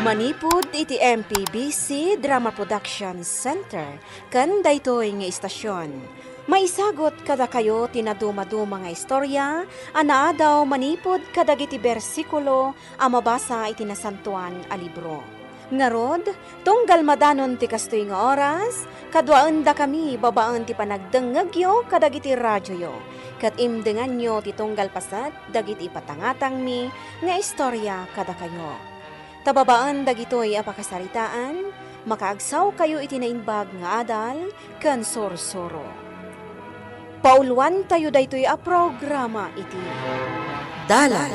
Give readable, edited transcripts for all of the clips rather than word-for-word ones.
Manipud iti MPBC Drama Production Center ken daytoy nga istasyon. Maisagot kada kayo tinaduma-duma nga istorya, anaadaw manipod kadagiti bersikulo a mabasa iti nasantuan a libro. Ngarod, tunggal madanon ti kastoy nga oras, kadwaan da kami babaan ti panagdengegyo kadagiti radyoyo. Kat imdengan nyo ti tunggal pasat dagiti patangatang mi nga istorya kada kayo. Tababaan dagitoy apakasaritaan, makaagsaw kayo iti nainbag nga adal ken sorsoro. Pauluan tayo daytoy a programa iti Dalan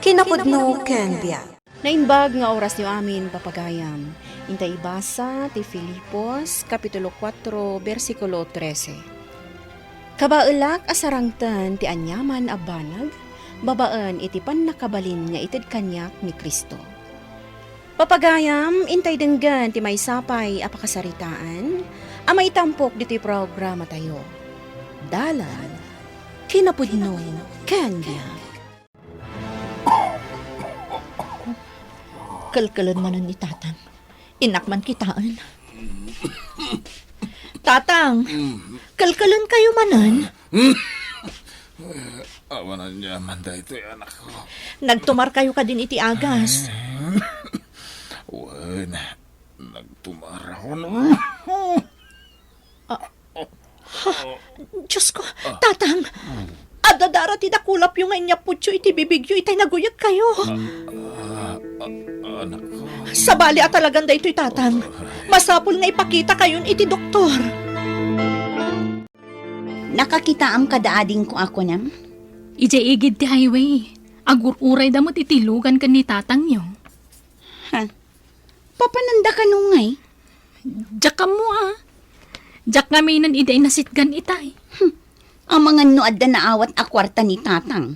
kinapudno ken biag. Nainbag nga oras niyo amin papagayam. Intay basa ti Filipos kapitulo 4 bersikulo 13. Kabaelak asarangtan ti anyaman a banag, babaan iti pannakabalin nga ited kanyak ni Kristo. Papagayam, intay denggan ti may sapay apakasaritaan, amay tampok dito'y programa tayo. Dalan, kinapudno, kanya. Kalkalan manan ni Tatang. Inakman kitaan. Tatang, kalkalan kayo manan. Awanan niya man dahito anak ko. Nagtumar kayo ka din iti agas. Wan, nagtumara ko no. Diyos ko, Tatang. Adadara ti dakulap yung nga putyo iti bibigyo itay naguyag kayo. Anak ko. Sabali at talagang da ito'y Tatang. Masapul nga ipakita kayon iti doktor. Nakakitaam kadaading ko ako nam? Ije igid ti highway. Agur-uray damot itilugan ka ni Tatang nyo. Ha? Papananda ka nungay? Diyak ka mo Diyak nga may nan iday nasitgan itay. Ang mga nuad na naawat a kwarta ni Tatang.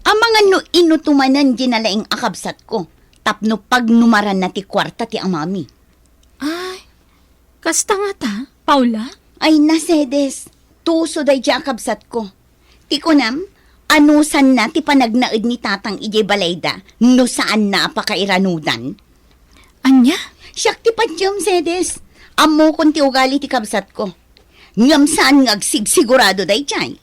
Ang mga no inutumanan ginalaing akabsat ko. Tapno pagnumaran na ti kwarta ti amami. Ay, kasta nga ta, Paula? Ay nasedes, tuso day di akabsat ko. Ti kunam, anusan na ti panagnaid ni Tatang ije balayda, no saan na apakairanudan? Anya? Siyak ti padyom sedes, amo kon ti ugali ti kabsat ko. Ngam saan ngagsig sigurado day jay.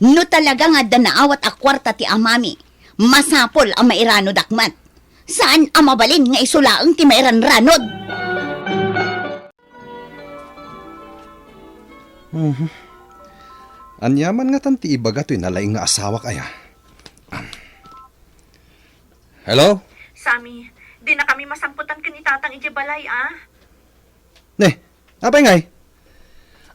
No talaga nga da naawat a kwarta ti amami, masapol ang mairano dakmat. Saan ang mabalin nga isulaang ti mairan ranod? Anyaman nga tanti ibaga to'y nalaing nga asawa kaya. Hello? Sami, di na kami masamputan ka ni Tatang ije balay Ne, apay ngay?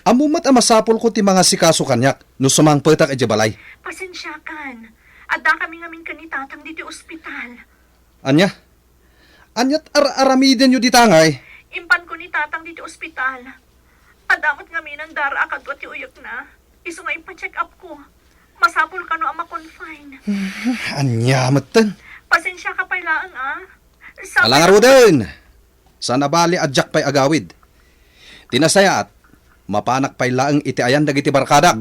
Amumat ang masapol ko ti mga sikaso kanyak no sumangpetak ije balay. Pasensya kan. Adda kami ngamin ka ni Tatang dito ospital. Anya? Anyat aramiden nyo di tangay? Impan ko ni Tatang dito ospital. Adamot ngamin ang dara akadwa ti uyok na. Iso nga ipa-check up ko. Masapol ka no ang ma-confine. Anya, matan. Pasensya ka pailaan Alang arudin. Sana bali adjak pa'y agawid. Tinasayaat, mapanak pa'y laang iti ayan dagiti barkada.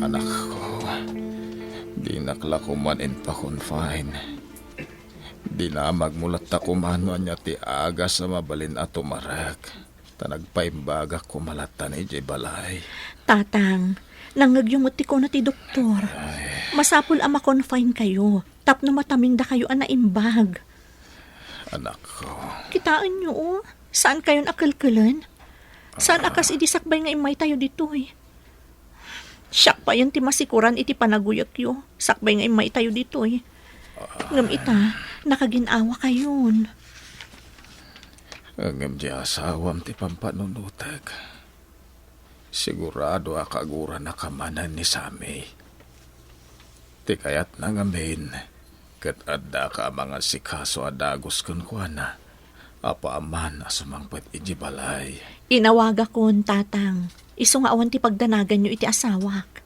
Anak ko. Di nakla ko man in pa-confine. Di na magmulat ta kumano niya ti aga sa mabalin at tumarak. Tanagpaimbagak kumalatan ije balay. Tatang, nangagyumot ti ko na ti doktor. Masapul ang ma-confine kayo. Tapno mataming da kayo anaimbag. Anak ko. Kitaan nyo Saan kayo nakalkalan? Saan akas idisakbay nga imay tayo dito Siyak pa yun ti masikuran iti panaguyak yo. Sakbay nga imay tayo dito Ngam ita, nakaginawa kayon. Ngam di asawam ti pampanunutag. Sigurado akagura na kamanan ni Sami. Ti kayat na ngamin, kat adda ka mga sikaso adagos kun kuana. Apa aman asumangpet iji balay. Inawaga kon, Tatang. Iso nga awan ti pagdanagan nyo iti asawak.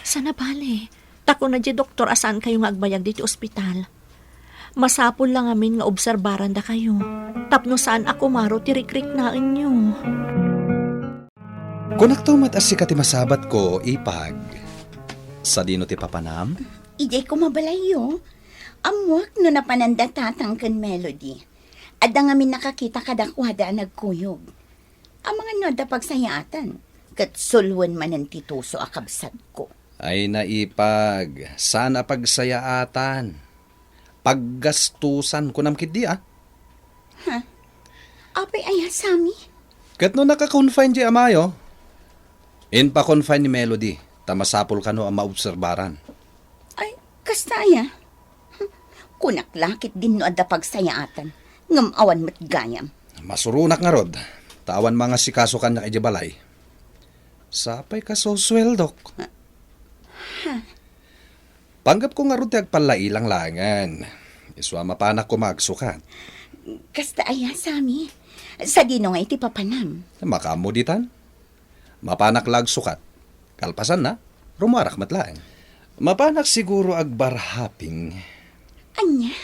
Sana bale. Tako na di doktor asaan kayo nga agbayag dito ospital. Masapol lang amin nga obserbaran da kayo. Tapno saan ako maro ti rikrik na inyo. Kung nagtumat as si kati masabat ko, ipag. Sa dino ti papanam? Ijay ko mabalayo. Amwak no napananda tatangkan melody. Adda nga min nakakita kadakwada nagkuyog. Ang mga no da pagsayatan. Kat sulwan man ang tituso akabsat ko. Ay naipag, sana pagsayaatan. Paggastusan ko namkid di Apay ay sami. Kat no naka-confine di amayo. In pa confine ni Melody, tamasapol ka no ang maobserbaran. Ay, kastaya. Kunaklakit din no adda pagsayaatan. Ngam awan mat gayam. Masurunak nga rod, tawan mga sikaso ka na balay. Sapay ka so sweldok. Panggap ko nga rod agpalailang langan. Iswa mapanak ko magsukat. Kastaya sami. Sa dino nga iti papanam. Makamuditan. Mapanak lag sukat. Kalpasan na, rumarak matlaang. Mapanak siguro agbarhaping. Anya?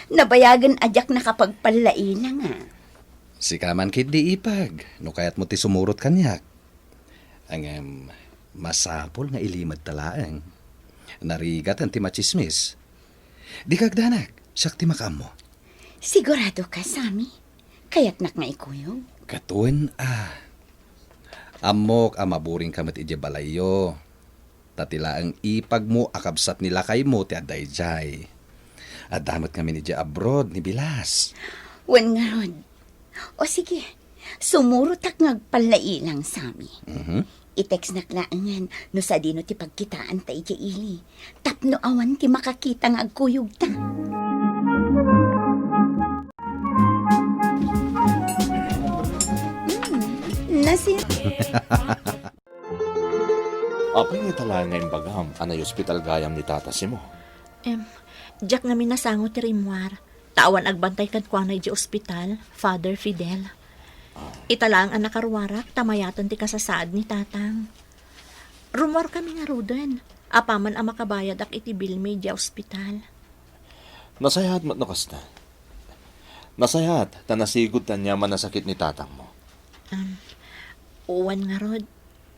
Nabayagan ajak nakapagpalaina nga. Si kaman kid di ipag, no kaya't mo ti sumurot kanyak. Ang masapol nga ilimad talaang. Narigat ang ti machismis. Di kagdanak, siyak ti makamo. Sigurado ka, Sami? Kaya't nak nga ikuyog? Katuen Amok amaburing kamat ije balayo. Tatila ang ipag mo akabsat nila kay mo ti adayjay. At damat kami ni ije abroad ni Bilas. Wan nga rod. O sige, sumurot ak ngagpalailang, Sami. I-text naklaangan no sa dino ti pagkitaan ta ije ili. Tapno awan ti makakita nga agkuyog ta. Nasin. Apay nga talaga ngayon bagam, anay ospital gayam ni tata si mo. Jack namin nasango ti rimwar. Tawan agbantay kan kwa na iji ospital, Father Fidel. Italang ang nakarwarak, tamayatan ti kasasaad ni tatang. Rumor kami nga ruden. Apaman ang makabayad ak iti bill may iji ospital. Nasayahat mat no kasta. Nasayahat, tanasigod ta niya man nasakit ni tatang mo. Uwan nga rod,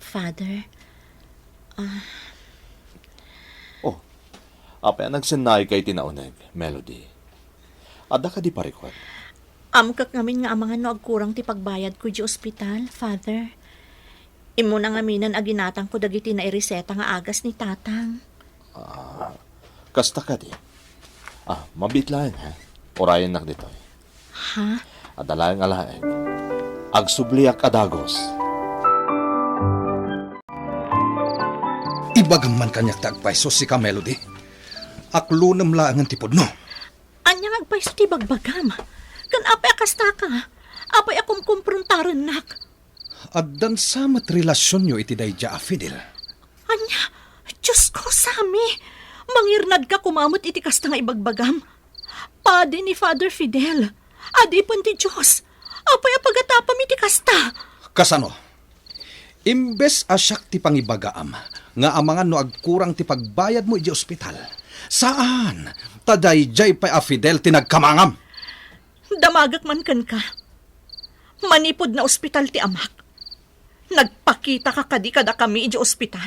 Father. Oh, apay nagsinay kay tinauneg, Melody. Ada ka di parikot. Amkak ngamin nga amangan no agkurang ti pagbayad ko di ospital, Father. Imo na ngaminan aginatang ko dagiti na ireseta nga agas ni tatang. Kasta ka di. Mabitlayan ha. Orayan nak dito. Ha? Adalayang alaeg. Agsubliak adagos. Ibagam man kanyak tagpaiso si ka Melody. Aklunam lang ang tipod no. Anya agpaiso ti bagbagam. Kan apay akasta ka. Apay akom kumprontaran nak. Addan samat relasyon nyo iti dayja Fidel. Anya, Diyos ko, Sami. Mangirnad ka kumamot iti kasta nga ibagbagam. Padi ni Father Fidel. Adi pun ti Diyos. Apay apagatapam iti kasta. Kasano? Imbes asyak ti pangibagaam, nga amangan no agkurang ti pagbayad mo iti ospital. Saan? Tadayjay pa Fidel tinagkamangam. Damagak man kan ka. Manipod na ospital ti amak. Nagpakita ka kadi kada kami iti ospital.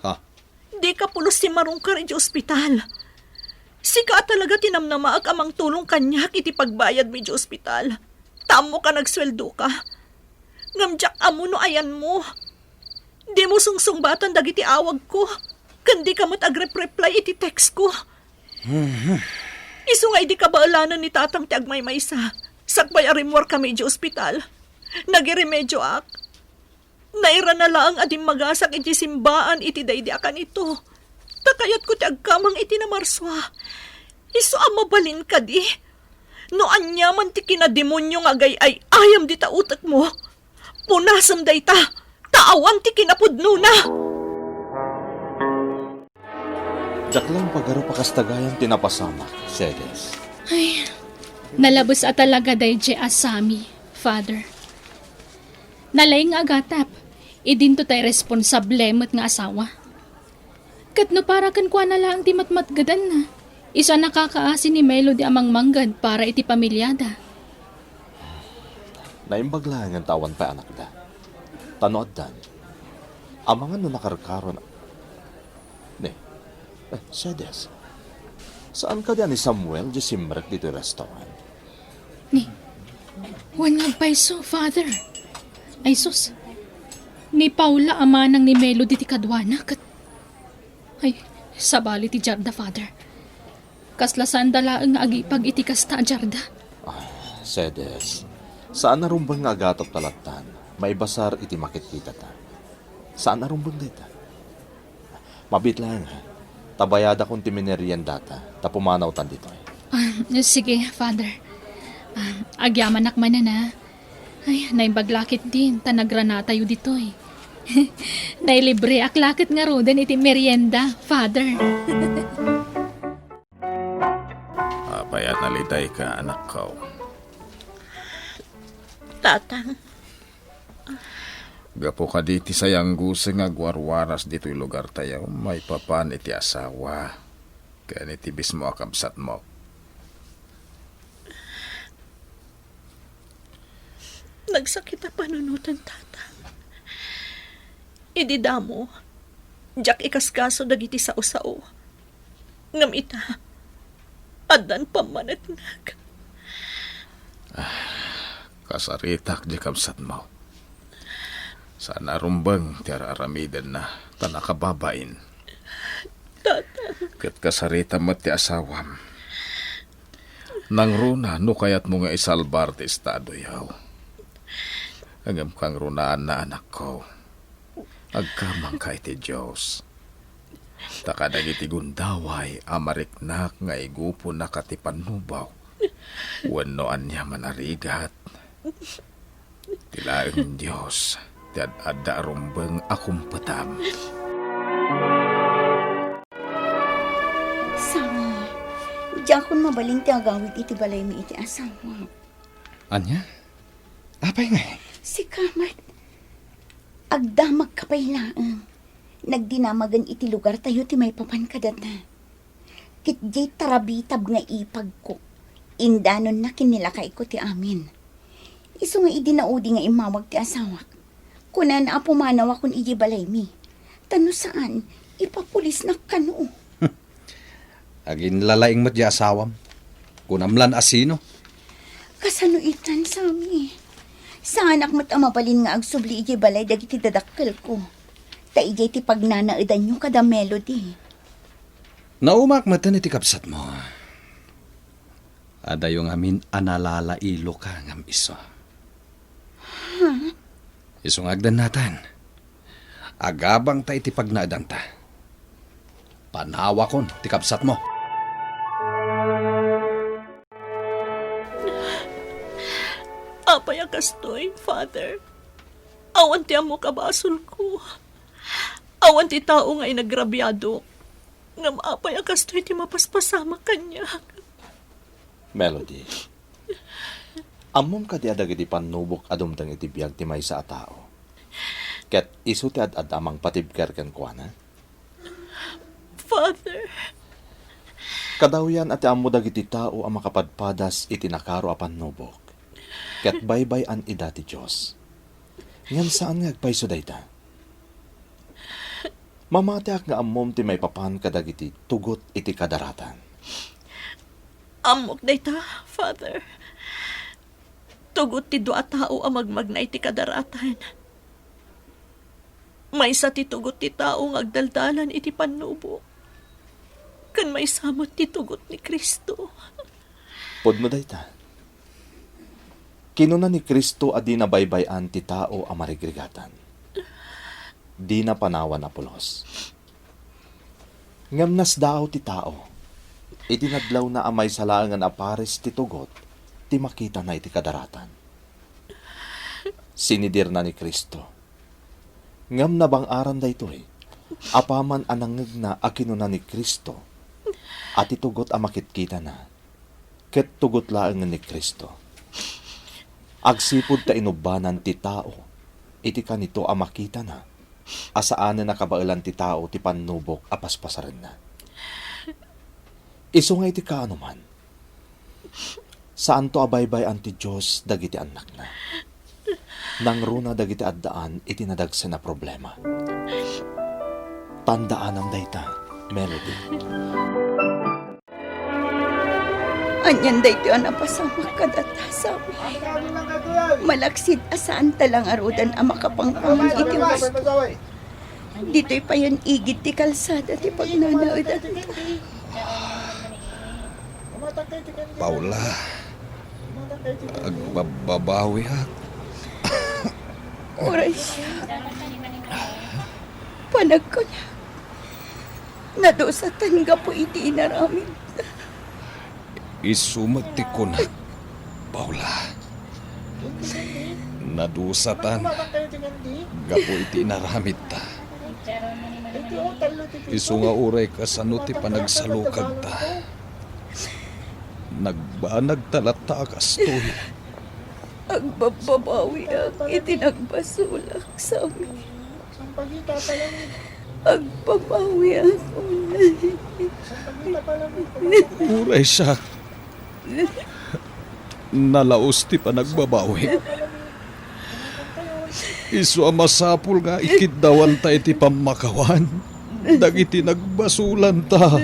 Ha? Di ka pulos si marungkar iti ospital. Sika talaga tinamnamaag amang tulong kanyak iti pagbayad mo iti ospital. Tamo ka nagsweldo ka. Ngamjak amo no ayan mo. Di mo sungsungbatan dagiti awag ko. Kandi ka mo't agrep-reply iti text ko. Isu nga di ka baalanan ni tatang ti agmaymaysa. Sakbay arimwar kami iti ospital. Nagiremedyo ak. Naira na lang adim magasak iti simbaan iti daydiakan ito. Takayat ko ti agkamang iti na marswa. Isu amabalin ka di. No anyaman ti kinademonyo nga gay ay ayam di ta utak mo. Punasam day ta. Taawan ti kinapudno na. Diyak lang pagaro pakastagayan tinapasamak, Sedes. Ay, nalabos at talaga dayje asami, Father. Nalay nga agatap, idinto tay responsable mo't nga asawa. Kat no para kan kwa na lang ti matmatgadan na. Isa nakakaasin ni Melody amang manggad para iti pamilyada. Naimbag lang ang tawan pa anak da. Tanood dan. Amangan no nakarkaron. Sedes, saan ka diyan ni Samuel di simrek dito yung restaurant? Wan nga paiso, Father. Ay sus, ni Paula amanang ni Melody ti kadwana kat... Ay, sabali ti Jarda, Father. Kaslasan dalaang nga agipag iti kasta, Jarda. Sedes, saan narumbang nga agatop talatan? Maibasar iti makikita ta. Saan narumbang dita? Mabit lang ha. Tabayada kong timinerian data. Tapumanaw tan dito eh. Sige, Father. Agyaman akman na. Ay, naibaglakit din. Tanagranata yu dito eh. Nailibre aklakit nga roden iti merienda, Father. Apayat nalitay ka, anak ko. Tatang, Gapo ka diti sayang gusa nga gwarwaras dito'y lugar tayo. May papan iti asawa. Kaya nitibis mo akabsat mo. nagsakit na panunutan, tatang. Idi damo, jak ikaskaso dagiti sao-sao. Ngam ita, adan pamanatnag. Kasaritak di kabsat mo. Sana rumbang tiara aramidan na tanakababain. Tatang, Kat kasarita mo ti asawam. Nang runa, no kayat mo nga isalbar ti estado yaw. Agam kang runaan na anak ko. Agkamang kay ti Diyos. Takadag iti gundaway, amariknak nga igupo na katipanubaw. Wanoan niya manarigat. Tilaeng Diyos, tiad ada rumbang akong patam. Sami, diyan kon mabaling ti agawid iti balay mi iti asawa. Anya? Apay nga eh. Si Kamat, agdamag kapay laang. Nagdinamagan iti lugar tayo ti may papan kadata. Kitjay tarabitab nga ipag ko. Indanon na kinilakay ko ti amin. Iso nga idinaudi nga imawag ti asawak. Kunan apumanaw akong iji balay mi. Tano saan, ipapulis na kano. Agin lalaing mat di asawam. Kunamlan asino. Kasano itan sami. Saan akmat amabalin nga agsubli iji balay dagiti dadakkel ko. Ta ijay ti pagnanaidan nyo kada melody. Naumak matan iti kapsat mo. Ada yung amin analala ilo ka ngam iso. Isong agdan natan. Agabang ta iti pagnaadan ta. Panawa kon ti kapsat mo. apay akastoy, Father. Awan ti amo kabasol ko. Awan ti tao nga inagrabyado. Ngam apay akastoy ti mapaspasama kanya. Melody, amom ka di adag iti panubok adumtang iti biyag ti may sa tao. Ket isu ti ad-adamang patibker ken kuana. Father, Kadawyan ati ammo dagiti tao ang makapadpadas iti nakaro a panubok. Ket baybay an ida ti Dios. Ngem saan nga agpayso dayta? Mamatiak nga ammom ti may papan kadagiti tugot iti kadaratan. amok dayta, Father. Tugot ti dua tao ang magmagnay ti kadaratan. May sa ti tugot ti tao nga agdaldalan iti panubok. Kan may samot ti tugot ni Kristo. Pod mo dayta. Kinuna ni Kristo adi na baybayan ti tao a marigrigatan. Di na panawan na pulos. Ngam nas dao ti tao. Itinadlaw na amay salangan a pares ti tugot, ti makita na iti kadaratan. Sinidir na ni Kristo. Ngam na bang aran da ito apaman anangag na akinuna ni Kristo, at itugot a makitkita na, ket tugot laang ni Kristo. Agsipod ta inubanan ti tao, iti kanito a makita na, asaan na nakabailan ti tao ti panubok a paspasaran na. Isu nga iti kaano man, saan to abaybay anti Diyos dagiti anak na. Nang runa dagiti addaan iti nadagsa na problema. Tandaan ang dayta, Melody. Anyan day tiyo na pasama kadata sa amin. Malaksid asaan talang arudan ang makapangpamang itiwas. Dito'y pa yun igit ti kalsada ti pagnanaod at Paula, agbabawi ha. oras siya. Panag ko niya. Nadusatan nga po iti inaramid. Isumati ko na, Paula. Nadusatan, gapo iti naramid ta. Isu nga uray kasano ti panagsalukag ta. Nagbanag talata kastoy. Agbababawi ang itinagbasulak sa amin. Agbabawi ako na. Uray siya. Nalaos ti panagbabawi. Isu ang masapul nga ikiddawan ta iti pamakawan. Dagiti nagbasulan ta.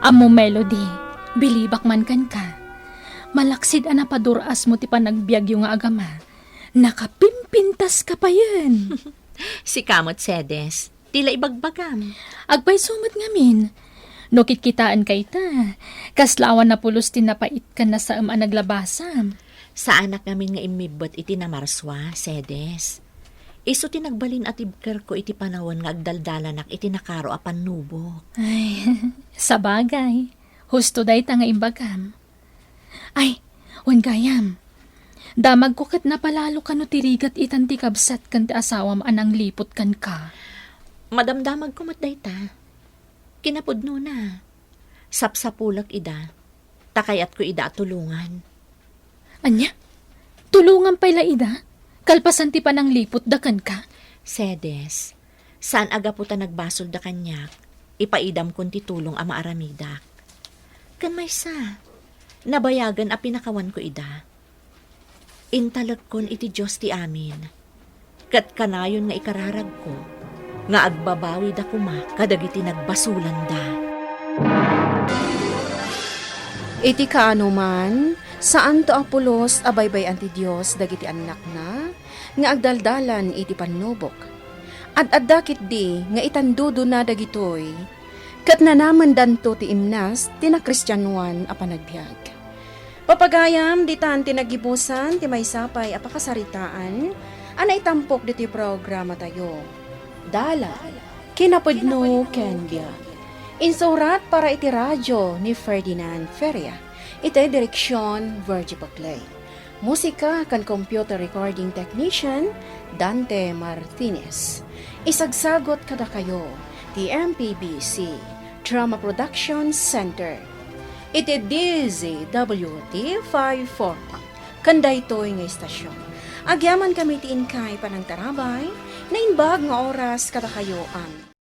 Amo Melody, bilibak man kan ka. Malaksid ana paduras mo ti panagbiagyo nga agama. Nakapimpintas ka pa yan. Si Kamot Sedes, tila ibagbagam. Agpay sumat ngamin. No kitkitaan kay ta. Kaslawan na pulos tinapait ka na sa naglabasam. Sa anak namin nga imibot iti namarswa, Sedes. Iso tinagbalin at ibker ko iti panawon nga agdaldalanak iti nakaro apan nubo. Ay, sa bagay. Husto day ta nga imbagam. Ay, wan gayam. Damag ko kat napalalo ka no tirigat itan ti kabsat kan ti asawam anang lipot kan ka. Madamdamag ko matday ta. Kinapudno na. Sapsapulak ida. Takayat ko ida at tulungan. Anya? Tulungan pala ida? Kalpasan ti panang lipot dakan ka? Sedes, saan aga po ta nagbasol da kanyak, ipaidam kun ti tulong ama aramidak. Kan may sa, nabayagan a pinakawan ko ida. Intalag kon iti Diyos ti amin. Kat kanayon nga ikararag ko, nga agbabawi da kuma kadagiti nagbasulan da. Iti kaano man, saan to apulos abaybay anti Diyos dagiti anak na, nga agdaldalan iti panubok. At adakit di nga itandudo na dagitoy, kat nanaman danto ti imnas ti na Kristyanuan a panagbiag. Papagayam di tan tinagibusan ti may sapay a pakasaritaan, anay tampok diti programa tayo. Dala, kinapudno ken biag. Insurat para iti radyo ni Ferdinand Feria. Iti direksyon Virgie Paclay. Musika kan computer recording technician Dante Martinez. Isagsagot kada kayo ti MPBC Drama Production Center. Iti DZWT 540. Kanday to'y nga istasyon. Agyaman kami ti inkay panang tarabay na inbag nga oras kada kayo ang